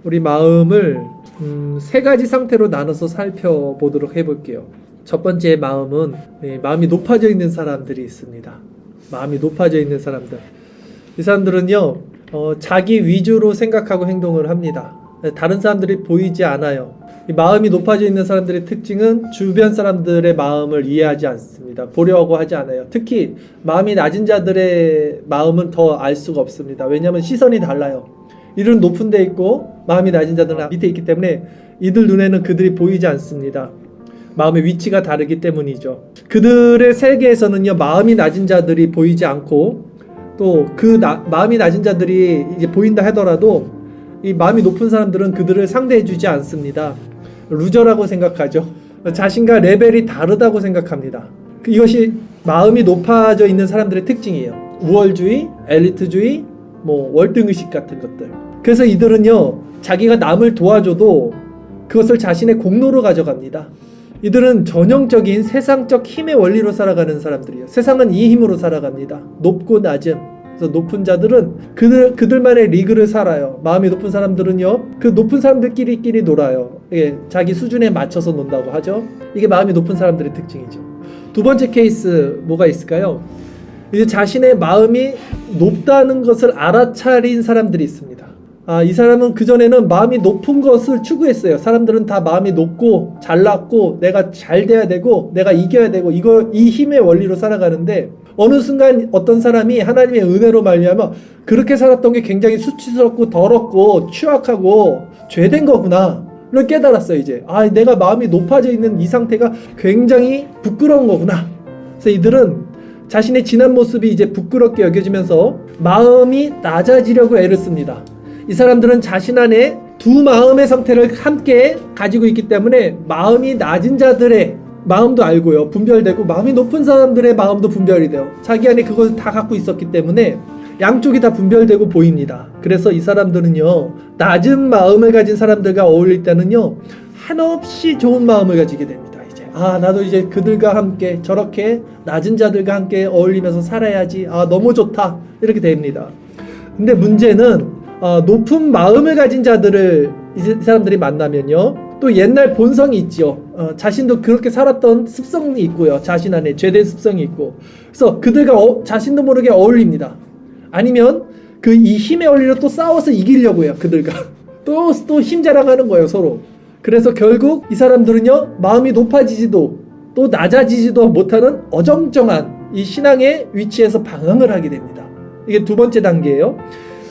우리 마음을 세 가지 상태로 나눠서 살펴보도록 해볼게요. 첫 번째 마음은 마음이 높아져 있는 사람들이 있습니다. 마음이 높아져 있는 사람들. 이 사람들은요, 자기 위주로 생각하고 행동을 합니다. 다른 사람들이 보이지 않아요. 이 마음이 높아져 있는 사람들의 특징은 주변 사람들의 마음을 이해하지 않습니다. 보려고 하지 않아요. 특히 마음이 낮은 자들의 마음은 더 알 수가 없습니다. 왜냐하면 시선이 달라요. 이들은 높은 데 있고 마음이 낮은 자들은 밑에 있기 때문에 이들 눈에는 그들이 보이지 않습니다. 마음의 위치가 다르기 때문이죠. 그들의 세계에서는요, 마음이 낮은 자들이 보이지 않고 또 마음이 낮은 자들이 이제 보인다 하더라도 이 마음이 높은 사람들은 그들을 상대해주지 않습니다. 루저라고 생각하죠. 자신과 레벨이 다르다고 생각합니다. 이것이 마음이 높아져 있는 사람들의 특징이에요. 우월주의, 엘리트주의, 월등의식 같은 것들. 그래서 이들은요, 자기가 남을 도와줘도 그것을 자신의 공로로 가져갑니다. 이들은 전형적인 세상적 힘의 원리로 살아가는 사람들이에요. 세상은 이 힘으로 살아갑니다. 높고 낮음. 그래서 높은 자들은 그들만의 리그를 살아요. 마음이 높은 사람들은요, 그 높은 사람들끼리 놀아요. 이게 자기 수준에 맞춰서 논다고 하죠. 이게 마음이 높은 사람들의 특징이죠. 두 번째 케이스 뭐가 있을까요? 이제 자신의 마음이 높다는 것을 알아차린 사람들이 있습니다. 이 사람은 그전에는 마음이 높은 것을 추구했어요. 사람들은 다 마음이 높고 잘났고 내가 잘 돼야 되고 내가 이겨야 되고 이 힘의 원리로 살아가는데, 어느 순간 어떤 사람이 하나님의 은혜로 말미암아 그렇게 살았던 게 굉장히 수치스럽고 더럽고 추악하고 죄된 거구나 를 깨달았어요. 이제 내가 마음이 높아져 있는 이 상태가 굉장히 부끄러운 거구나. 그래서 이들은 자신의 지난 모습이 이제 부끄럽게 여겨지면서 마음이 낮아지려고 애를 씁니다. 이 사람들은 자신 안에 두 마음의 상태를 함께 가지고 있기 때문에 마음이 낮은 자들의 마음도 알고요, 분별되고 마음이 높은 사람들의 마음도 분별이 돼요. 자기 안에 그것을 다 갖고 있었기 때문에 양쪽이 다 분별되고 보입니다. 그래서 이 사람들은요, 낮은 마음을 가진 사람들과 어울릴 때는요, 한없이 좋은 마음을 가지게 됩니다. 이제 나도 이제 그들과 함께 저렇게 낮은 자들과 함께 어울리면서 살아야지, 너무 좋다, 이렇게 됩니다. 근데 문제는 높은 마음을 가진 자들을 이 사람들이 만나면요, 또 옛날 본성이 있죠. 자신도 그렇게 살았던 습성이 있고요. 자신 안에 죄된 습성이 있고. 그래서 그들과 자신도 모르게 어울립니다. 아니면 이 힘의 원리로 또 싸워서 이기려고 해요. 그들과. 또 힘 자랑하는 거예요, 서로. 그래서 결국 이 사람들은요, 마음이 높아지지도 또 낮아지지도 못하는 어정쩡한 이 신앙의 위치에서 방황을 하게 됩니다. 이게 두 번째 단계예요.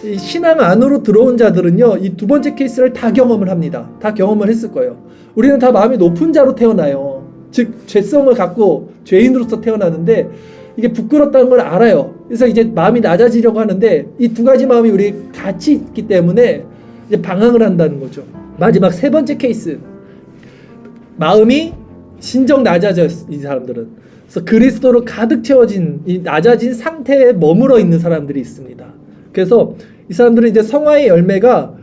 이 신앙 안으로 들어온 자들은요, 이 두 번째 케이스를 다 경험을 합니다. 다 경험을 했을 거예요. 우리는 다 마음이 높은 자로 태어나요. 즉 죄성을 갖고 죄인으로서 태어나는데 이게 부끄럽다는 걸 알아요. 그래서 이제 마음이 낮아지려고 하는데 이 두 가지 마음이 우리 같이 있기 때문에 이제 방황을 한다는 거죠. 마지막 세 번째 케이스, 마음이 진정 낮아져. 이 사람들은 그래서 그리스도로 가득 채워진 이 낮아진 상태에 머물러 있는 사람들이 있습니다. 그래서 이 사람들은 이제 성화의 열매가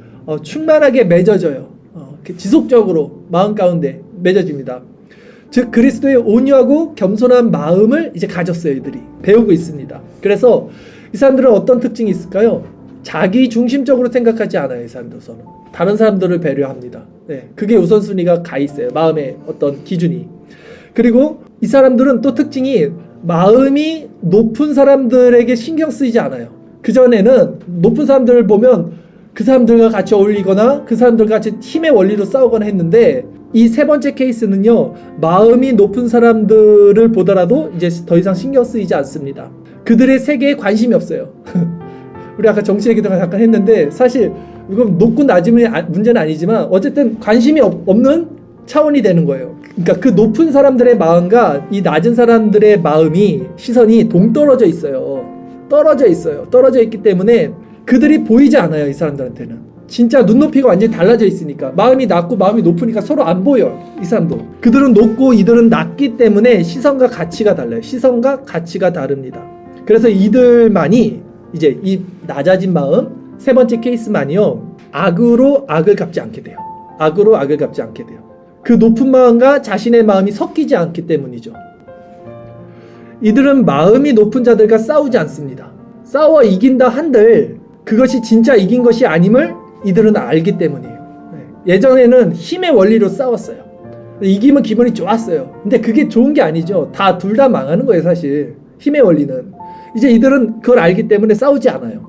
충만하게 맺어져요. 지속적으로 마음 가운데 맺어집니다. 즉 그리스도의 온유하고 겸손한 마음을 이제 가졌어요. 이들이 배우고 있습니다. 그래서 이 사람들은 어떤 특징이 있을까요? 자기 중심적으로 생각하지 않아요. 이 사람들은 다른 사람들을 배려합니다. 그게 우선순위가 가 있어요. 마음의 어떤 기준이. 그리고 이 사람들은 또 특징이 마음이 높은 사람들에게 신경 쓰이지 않아요. 그전에는 높은 사람들을 보면 그 사람들과 같이 어울리거나 그 사람들과 같이 팀의 원리로 싸우거나 했는데, 이 세 번째 케이스는요, 마음이 높은 사람들을 보더라도 이제 더 이상 신경 쓰이지 않습니다. 그들의 세계에 관심이 없어요. 우리 아까 정치 얘기도 잠깐 했는데, 사실 이건 높고 낮음의 문제는 아니지만 어쨌든 관심이 없는 차원이 되는 거예요. 그러니까 그 높은 사람들의 마음과 이 낮은 사람들의 시선이 동떨어져 있어요. 떨어져 있기 때문에 그들이 보이지 않아요. 이 사람들한테는 진짜 눈높이가 완전히 달라져 있으니까. 마음이 낮고 마음이 높으니까 서로 안 보여요. 이 사람도. 그들은 높고 이들은 낮기 때문에 시선과 가치가 달라요. 시선과 가치가 다릅니다. 그래서 이들만이 이제 이 낮아진 마음, 세 번째 케이스만이요, 악으로 악을 갚지 않게 돼요. 그 높은 마음과 자신의 마음이 섞이지 않기 때문이죠. 이들은 마음이 높은 자들과 싸우지 않습니다. 싸워 이긴다 한들 그것이 진짜 이긴 것이 아님을 이들은 알기 때문이에요. 예전에는 힘의 원리로 싸웠어요. 이기면 기분이 좋았어요. 근데 그게 좋은 게 아니죠. 둘 다 망하는 거예요, 사실. 힘의 원리는. 이제 이들은 그걸 알기 때문에 싸우지 않아요.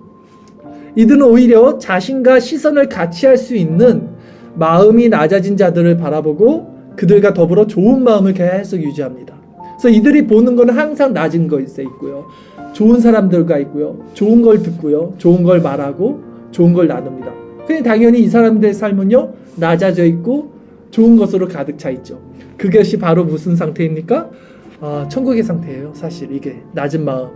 이들은 오히려 자신과 시선을 같이 할 수 있는 마음이 낮아진 자들을 바라보고 그들과 더불어 좋은 마음을 계속 유지합니다. 그래서 이들이 보는 건 항상 낮은 것에 있고요. 좋은 사람들과 있고요. 좋은 걸 듣고요. 좋은 걸 말하고 좋은 걸 나눕니다. 그냥 당연히 이 사람들의 삶은요. 낮아져 있고 좋은 것으로 가득 차 있죠. 그것이 바로 무슨 상태입니까? 천국의 상태예요. 사실 이게 낮은 마음,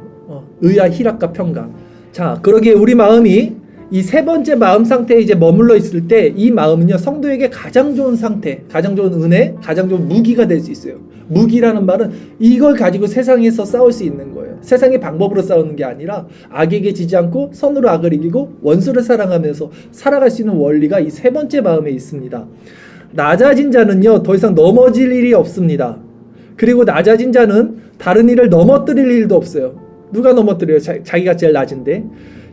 의와 희락과 평강. 자, 그러기에 우리 마음이 이 세 번째 마음 상태에 이제 머물러 있을 때 이 마음은요 성도에게 가장 좋은 상태, 가장 좋은 은혜, 가장 좋은 무기가 될 수 있어요. 무기라는 말은 이걸 가지고 세상에서 싸울 수 있는 거예요. 세상의 방법으로 싸우는 게 아니라 악에게 지지 않고 선으로 악을 이기고 원수를 사랑하면서 살아갈 수 있는 원리가 이 세 번째 마음에 있습니다. 낮아진 자는요 더 이상 넘어질 일이 없습니다. 그리고 낮아진 자는 다른 일을 넘어뜨릴 일도 없어요. 누가 넘어뜨려요? 자기가 제일 낮은데.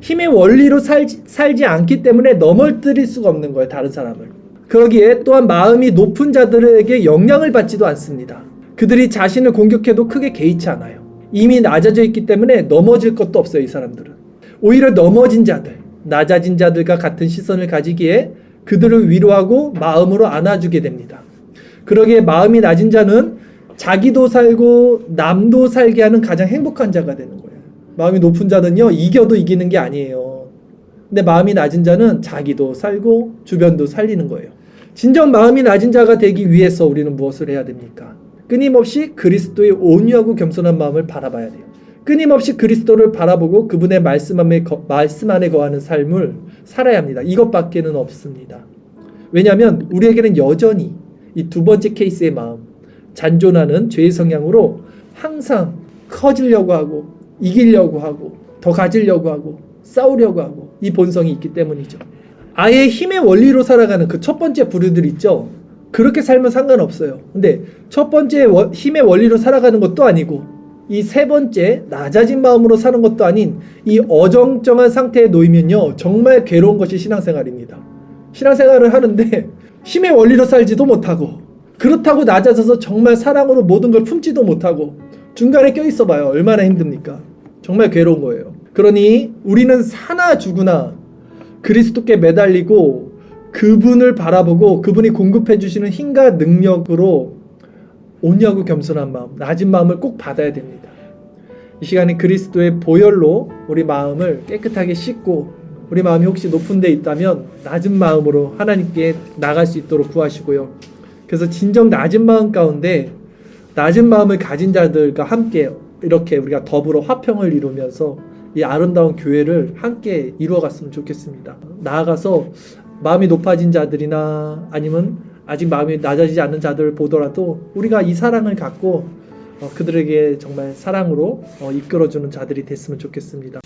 힘의 원리로 살지 않기 때문에 넘어뜨릴 수가 없는 거예요. 다른 사람을. 그러기에 또한 마음이 높은 자들에게 영향을 받지도 않습니다. 그들이 자신을 공격해도 크게 개의치 않아요. 이미 낮아져 있기 때문에 넘어질 것도 없어요. 이 사람들은. 오히려 넘어진 자들, 낮아진 자들과 같은 시선을 가지기에 그들을 위로하고 마음으로 안아주게 됩니다. 그러기에 마음이 낮은 자는 자기도 살고 남도 살게 하는 가장 행복한 자가 되는 거예요. 마음이 높은 자는요 이겨도 이기는 게 아니에요. 근데 마음이 낮은 자는 자기도 살고 주변도 살리는 거예요. 진정 마음이 낮은 자가 되기 위해서 우리는 무엇을 해야 됩니까? 끊임없이 그리스도의 온유하고 겸손한 마음을 바라봐야 돼요. 끊임없이 그리스도를 바라보고 그분의 말씀 안에 거하는 삶을 살아야 합니다. 이것밖에는 없습니다. 왜냐하면 우리에게는 여전히 이 두 번째 케이스의 마음, 잔존하는 죄의 성향으로 항상 커지려고 하고 이기려고 하고 더 가지려고 하고 싸우려고 하고 이 본성이 있기 때문이죠. 아예 힘의 원리로 살아가는 그 첫 번째 부류들 있죠. 그렇게 살면 상관없어요. 근데 첫 번째 힘의 원리로 살아가는 것도 아니고 이 세 번째 낮아진 마음으로 사는 것도 아닌 이 어정쩡한 상태에 놓이면요 정말 괴로운 것이 신앙생활입니다. 신앙생활을 하는데 힘의 원리로 살지도 못하고 그렇다고 낮아져서 정말 사랑으로 모든 걸 품지도 못하고 중간에 껴있어 봐요. 얼마나 힘듭니까? 정말 괴로운 거예요. 그러니 우리는 사나 죽으나 그리스도께 매달리고 그분을 바라보고 그분이 공급해 주시는 힘과 능력으로 온유하고 겸손한 마음, 낮은 마음을 꼭 받아야 됩니다. 이 시간에 그리스도의 보혈로 우리 마음을 깨끗하게 씻고 우리 마음이 혹시 높은 데 있다면 낮은 마음으로 하나님께 나갈 수 있도록 구하시고요. 그래서 진정 낮은 마음 가운데 낮은 마음을 가진 자들과 함께 이렇게 우리가 더불어 화평을 이루면서 이 아름다운 교회를 함께 이루어갔으면 좋겠습니다. 나아가서 마음이 높아진 자들이나 아니면 아직 마음이 낮아지지 않는 자들을 보더라도 우리가 이 사랑을 갖고 그들에게 정말 사랑으로 이끌어주는 자들이 됐으면 좋겠습니다.